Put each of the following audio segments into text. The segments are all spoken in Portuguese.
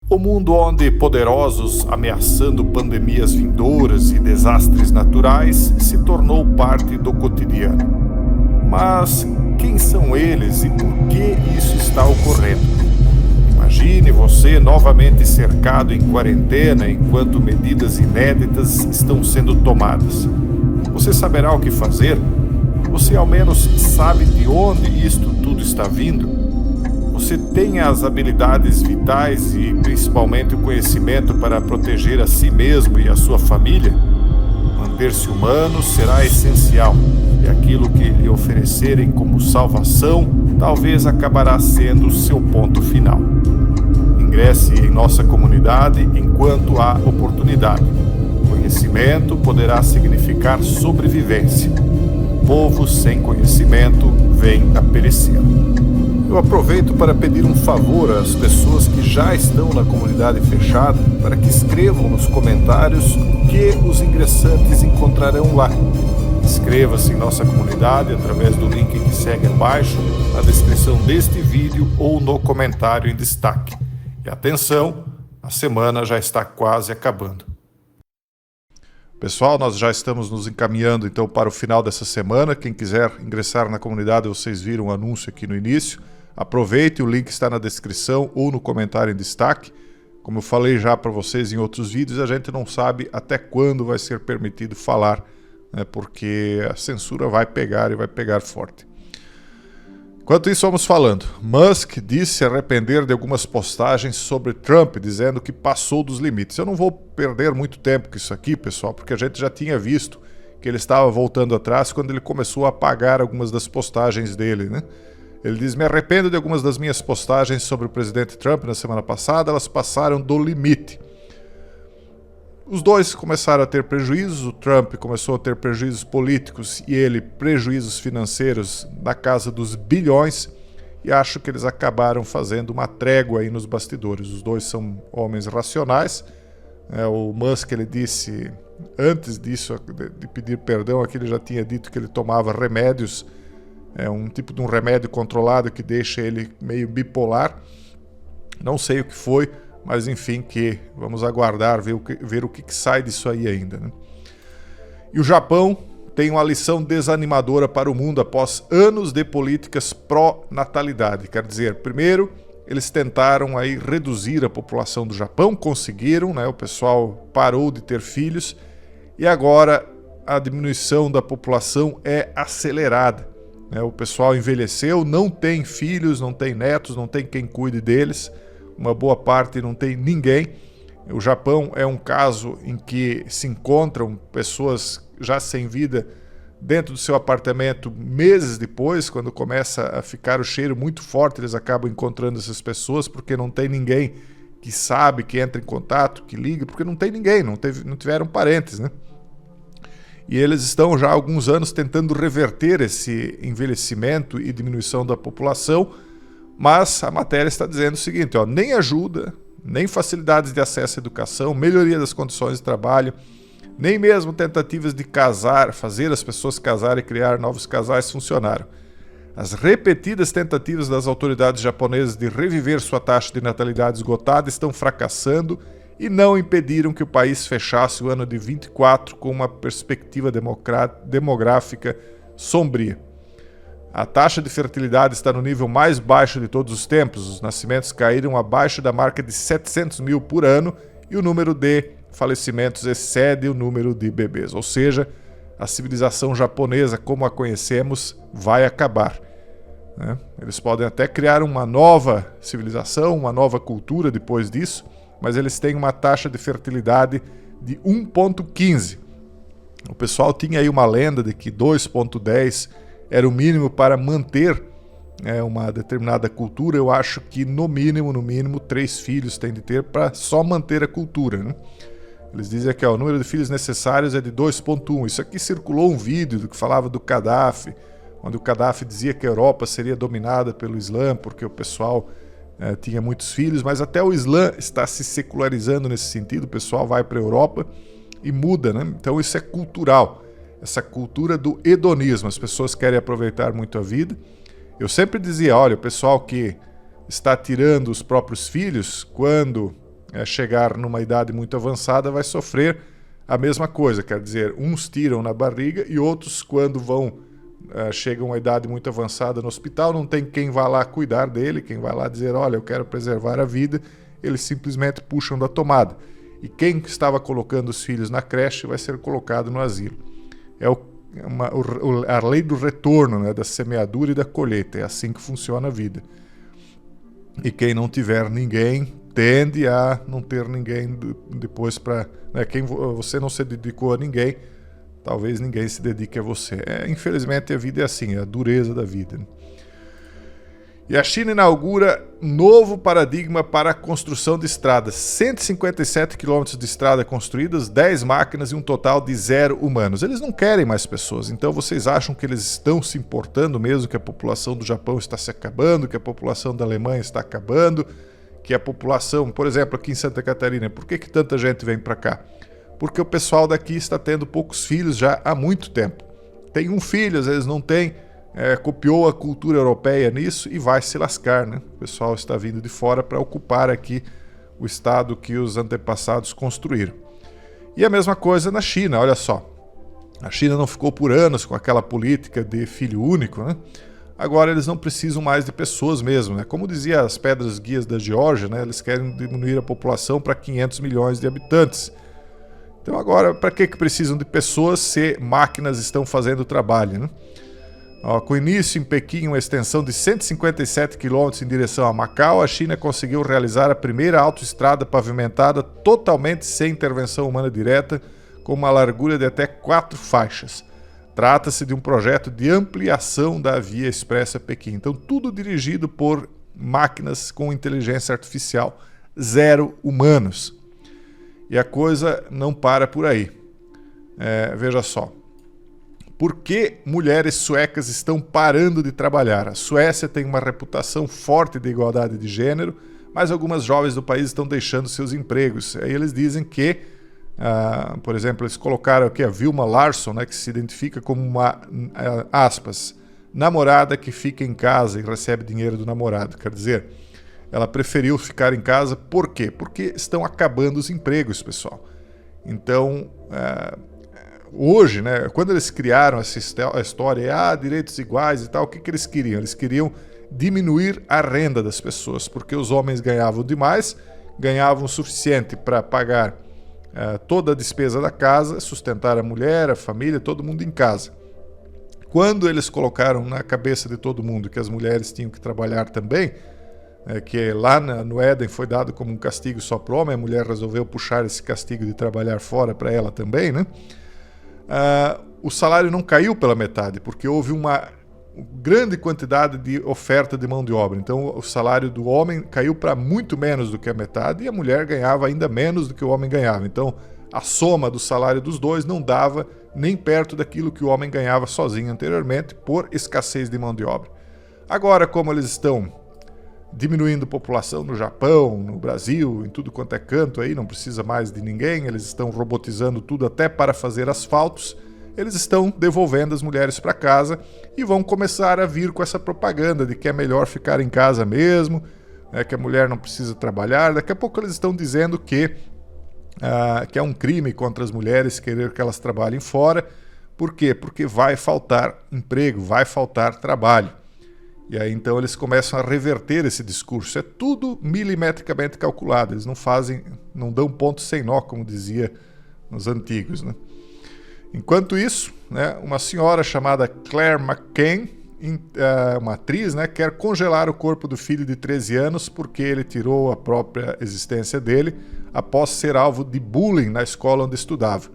O mundo onde poderosos ameaçando pandemias vindouras e desastres naturais se tornou parte do cotidiano. Mas quem são eles e por que isso está ocorrendo? Imagine você novamente cercado em quarentena enquanto medidas inéditas estão sendo tomadas. Você saberá o que fazer? Você ao menos sabe de onde isto tudo está vindo? Você tem as habilidades vitais e principalmente o conhecimento para proteger a si mesmo e a sua família? Manter-se humano será essencial, e aquilo que lhe oferecerem como salvação talvez acabará sendo o seu ponto final. Ingresse em nossa comunidade enquanto há oportunidade. Conhecimento poderá significar sobrevivência. Um povo sem conhecimento vem a perecer. Eu aproveito para pedir um favor às pessoas que já estão na comunidade fechada para que escrevam nos comentários o que os ingressantes encontrarão lá. Inscreva-se em nossa comunidade através do link que segue abaixo, na descrição deste vídeo ou no comentário em destaque. E atenção, a semana já está quase acabando. Pessoal, nós já estamos nos encaminhando então para o final dessa semana. Quem quiser ingressar na comunidade, vocês viram o anúncio aqui no início. Aproveite, o link está na descrição ou no comentário em destaque. Como eu falei já para vocês em outros vídeos, a gente não sabe até quando vai ser permitido falar, né, porque a censura vai pegar e vai pegar forte. Enquanto isso, vamos falando. Musk disse se arrepender de algumas postagens sobre Trump, dizendo que passou dos limites. Eu não vou perder muito tempo com isso aqui, pessoal, porque a gente já tinha visto que ele estava voltando atrás quando ele começou a apagar algumas das postagens dele, né? Ele diz: me arrependo de algumas das minhas postagens sobre o presidente Trump na semana passada, elas passaram do limite. Os dois começaram a ter prejuízos, o Trump começou a ter prejuízos políticos e ele prejuízos financeiros na casa dos bilhões, e acho que eles acabaram fazendo uma trégua aí nos bastidores. Os dois são homens racionais. O Musk, ele disse, antes disso, de pedir perdão, aqui ele já tinha dito que ele tomava remédios, um tipo de um remédio controlado que deixa ele meio bipolar. Não sei o que foi, mas enfim, que vamos aguardar, ver o que sai disso aí ainda, né? E o Japão tem uma lição desanimadora para o mundo após anos de políticas pró-natalidade. Quer dizer, primeiro, eles tentaram aí reduzir a população do Japão, conseguiram, né? O pessoal parou de ter filhos e agora a diminuição da população é acelerada. O pessoal envelheceu, não tem filhos, não tem netos, não tem quem cuide deles. Uma boa parte não tem ninguém. O Japão é um caso em que se encontram pessoas já sem vida dentro do seu apartamento meses depois, quando começa a ficar o cheiro muito forte, eles acabam encontrando essas pessoas porque não tem ninguém que sabe, que entra em contato, que liga, porque não tem ninguém, não tiveram parentes, né? E eles estão já há alguns anos tentando reverter esse envelhecimento e diminuição da população, mas a matéria está dizendo o seguinte, nem ajuda, nem facilidades de acesso à educação, melhoria das condições de trabalho, nem mesmo tentativas de casar, fazer as pessoas casarem e criar novos casais funcionaram. As repetidas tentativas das autoridades japonesas de reviver sua taxa de natalidade esgotada estão fracassando e não impediram que o país fechasse o ano de 24 com uma perspectiva demográfica sombria. A taxa de fertilidade está no nível mais baixo de todos os tempos, os nascimentos caíram abaixo da marca de 700 mil por ano e o número de falecimentos excede o número de bebês, ou seja, a civilização japonesa como a conhecemos vai acabar, né? Eles podem até criar uma nova civilização, uma nova cultura depois disso, mas eles têm uma taxa de fertilidade de 1,15. O pessoal tinha aí uma lenda de que 2,10 era o mínimo para manter uma determinada cultura. Eu acho que no mínimo 3 filhos tem de ter para só manter a cultura, né? Eles dizem que o número de filhos necessários é de 2,1. Isso aqui circulou um vídeo que falava do Gaddafi, onde o Gaddafi dizia que a Europa seria dominada pelo Islã, porque o pessoal tinha muitos filhos, mas até o Islã está se secularizando nesse sentido. O pessoal vai para a Europa e muda, né? Então isso é cultural, essa cultura do hedonismo. As pessoas querem aproveitar muito a vida. Eu sempre dizia, olha, o pessoal que está tirando os próprios filhos, quando chegar numa idade muito avançada vai sofrer a mesma coisa. Quer dizer, uns tiram na barriga e outros, quando chegam a uma idade muito avançada no hospital, não tem quem vá lá cuidar dele, quem vai lá dizer, olha, eu quero preservar a vida, eles simplesmente puxam da tomada. E quem estava colocando os filhos na creche vai ser colocado no asilo. É a lei do retorno, né, da semeadura e da colheita. É assim que funciona a vida. E quem não tiver ninguém tende a não ter ninguém depois para... Né, você não se dedicou a ninguém, talvez ninguém se dedique a você. Infelizmente a vida é assim, é a dureza da vida, né? E a China inaugura novo paradigma para a construção de estradas. 157 quilômetros de estrada construídas, 10 máquinas e um total de 0 humanos. Eles não querem mais pessoas. Então vocês acham que eles estão se importando mesmo, que a população do Japão está se acabando, que a população da Alemanha está acabando, que a população, por exemplo, aqui em Santa Catarina, por que tanta gente vem para cá? Porque o pessoal daqui está tendo poucos filhos já há muito tempo. Tem um filho, às vezes não tem. Copiou a cultura europeia nisso e vai se lascar, né? O pessoal está vindo de fora para ocupar aqui o estado que os antepassados construíram. E a mesma coisa na China, olha só. A China não ficou por anos com aquela política de filho único, né? Agora eles não precisam mais de pessoas mesmo, né? Como dizia as pedras guias da Geórgia, né? Eles querem diminuir a população para 500 milhões de habitantes. Então agora, para que precisam de pessoas se máquinas estão fazendo o trabalho, né? Com início em Pequim, uma extensão de 157 quilômetros em direção a Macau, a China conseguiu realizar a primeira autoestrada pavimentada totalmente sem intervenção humana direta, com uma largura de até 4 faixas. Trata-se de um projeto de ampliação da via expressa Pequim. Então, tudo dirigido por máquinas com inteligência artificial, 0 humanos. E a coisa não para por aí. Veja só. Por que mulheres suecas estão parando de trabalhar? A Suécia tem uma reputação forte de igualdade de gênero, mas algumas jovens do país estão deixando seus empregos. Aí eles dizem que, por exemplo, eles colocaram aqui a Vilma Larsson, né, que se identifica como uma, aspas, namorada que fica em casa e recebe dinheiro do namorado. Quer dizer, ela preferiu ficar em casa. Por quê? Porque estão acabando os empregos, pessoal. Então... hoje, né, quando eles criaram essa história, direitos iguais e tal, o que eles queriam? Eles queriam diminuir a renda das pessoas, porque os homens ganhavam demais, ganhavam o suficiente para pagar toda a despesa da casa, sustentar a mulher, a família, todo mundo em casa. Quando eles colocaram na cabeça de todo mundo que as mulheres tinham que trabalhar também, que lá no Éden foi dado como um castigo só para o homem, a mulher resolveu puxar esse castigo de trabalhar fora para ela também, né? O salário não caiu pela metade, porque houve uma grande quantidade de oferta de mão de obra. Então o salário do homem caiu para muito menos do que a metade e a mulher ganhava ainda menos do que o homem ganhava. Então a soma do salário dos dois não dava nem perto daquilo que o homem ganhava sozinho anteriormente por escassez de mão de obra. Agora, como eles estão diminuindo a população no Japão, no Brasil, em tudo quanto é canto aí, não precisa mais de ninguém, eles estão robotizando tudo até para fazer asfaltos, eles estão devolvendo as mulheres para casa e vão começar a vir com essa propaganda de que é melhor ficar em casa mesmo, que a mulher não precisa trabalhar. Daqui a pouco eles estão dizendo que é um crime contra as mulheres querer que elas trabalhem fora. Por quê? Porque vai faltar emprego, vai faltar trabalho. E aí então eles começam a reverter esse discurso. É tudo milimetricamente calculado. Eles não dão ponto sem nó, como dizia nos antigos, né? Enquanto isso, né, uma senhora chamada Claire McCann, uma atriz, né, quer congelar o corpo do filho de 13 anos porque ele tirou a própria existência dele após ser alvo de bullying na escola onde estudava.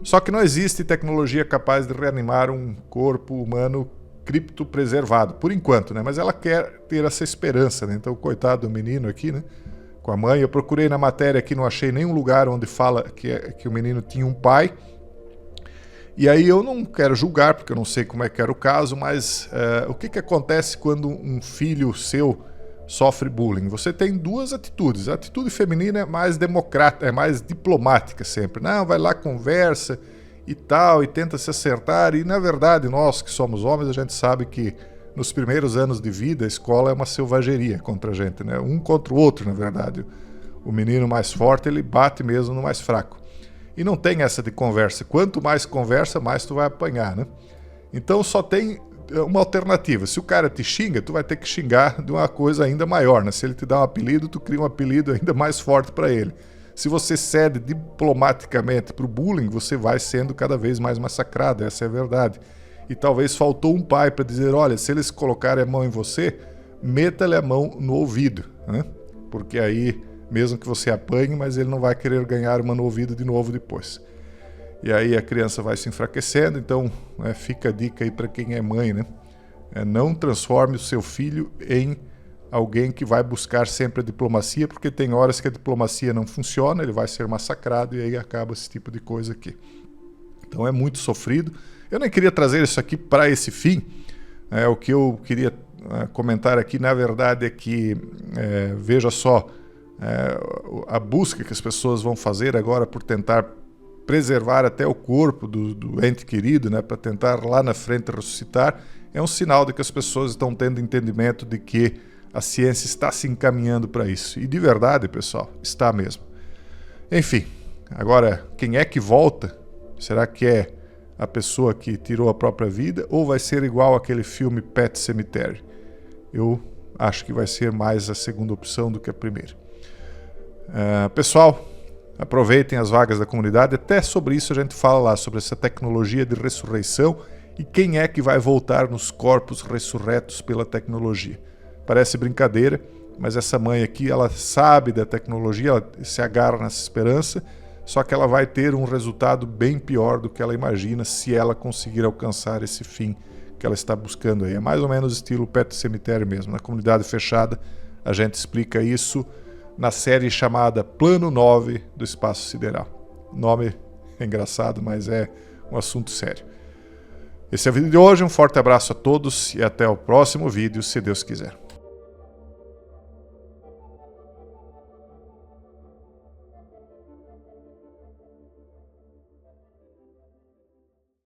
Só que não existe tecnologia capaz de reanimar um corpo humano criptopreservado, por enquanto, né? Mas ela quer ter essa esperança, né? Então, coitado do menino aqui, né? Com a mãe. Eu procurei na matéria aqui, não achei nenhum lugar onde fala que o menino tinha um pai. E aí eu não quero julgar, porque eu não sei como é que era o caso, mas o que acontece quando um filho seu sofre bullying? Você tem duas atitudes. A atitude feminina é mais democrática, é mais diplomática sempre. Não, vai lá, conversa e tal, e tenta se acertar. E, na verdade, nós que somos homens, a gente sabe que nos primeiros anos de vida, a escola é uma selvageria contra a gente, né? Um contra o outro, na verdade. O menino mais forte, ele bate mesmo no mais fraco. E não tem essa de conversa. Quanto mais conversa, mais tu vai apanhar, né? Então só tem uma alternativa. Se o cara te xinga, tu vai ter que xingar de uma coisa ainda maior, né? Se ele te dá um apelido, tu cria um apelido ainda mais forte para ele. Se você cede diplomaticamente para o bullying, você vai sendo cada vez mais massacrado, essa é a verdade. E talvez faltou um pai para dizer, olha, se eles colocarem a mão em você, meta-lhe a mão no ouvido, né? Porque aí, mesmo que você apanhe, mas ele não vai querer ganhar uma no ouvido de novo depois. E aí a criança vai se enfraquecendo, então fica a dica aí para quem é mãe, né? Não transforme o seu filho em alguém que vai buscar sempre a diplomacia, porque tem horas que a diplomacia não funciona, ele vai ser massacrado e aí acaba esse tipo de coisa aqui. Então é muito sofrido. Eu nem queria trazer isso aqui para esse fim. O que eu queria comentar aqui, na verdade, é que, veja só, a busca que as pessoas vão fazer agora por tentar preservar até o corpo do ente querido, né, para tentar lá na frente ressuscitar, é um sinal de que as pessoas estão tendo entendimento de que a ciência está se encaminhando para isso. E de verdade, pessoal, está mesmo. Enfim, agora, quem é que volta? Será que é a pessoa que tirou a própria vida ou vai ser igual aquele filme Pet Sematary? Eu acho que vai ser mais a segunda opção do que a primeira. Pessoal, aproveitem as vagas da comunidade, até sobre isso a gente fala lá, sobre essa tecnologia de ressurreição e quem é que vai voltar nos corpos ressurretos pela tecnologia. Parece brincadeira, mas essa mãe aqui, ela sabe da tecnologia, ela se agarra nessa esperança, só que ela vai ter um resultado bem pior do que ela imagina se ela conseguir alcançar esse fim que ela está buscando aí. É mais ou menos estilo Pet Sematary mesmo. Na comunidade fechada a gente explica isso na série chamada Plano 9 do Espaço Sideral. O nome é engraçado, mas é um assunto sério. Esse é o vídeo de hoje, um forte abraço a todos e até o próximo vídeo, se Deus quiser.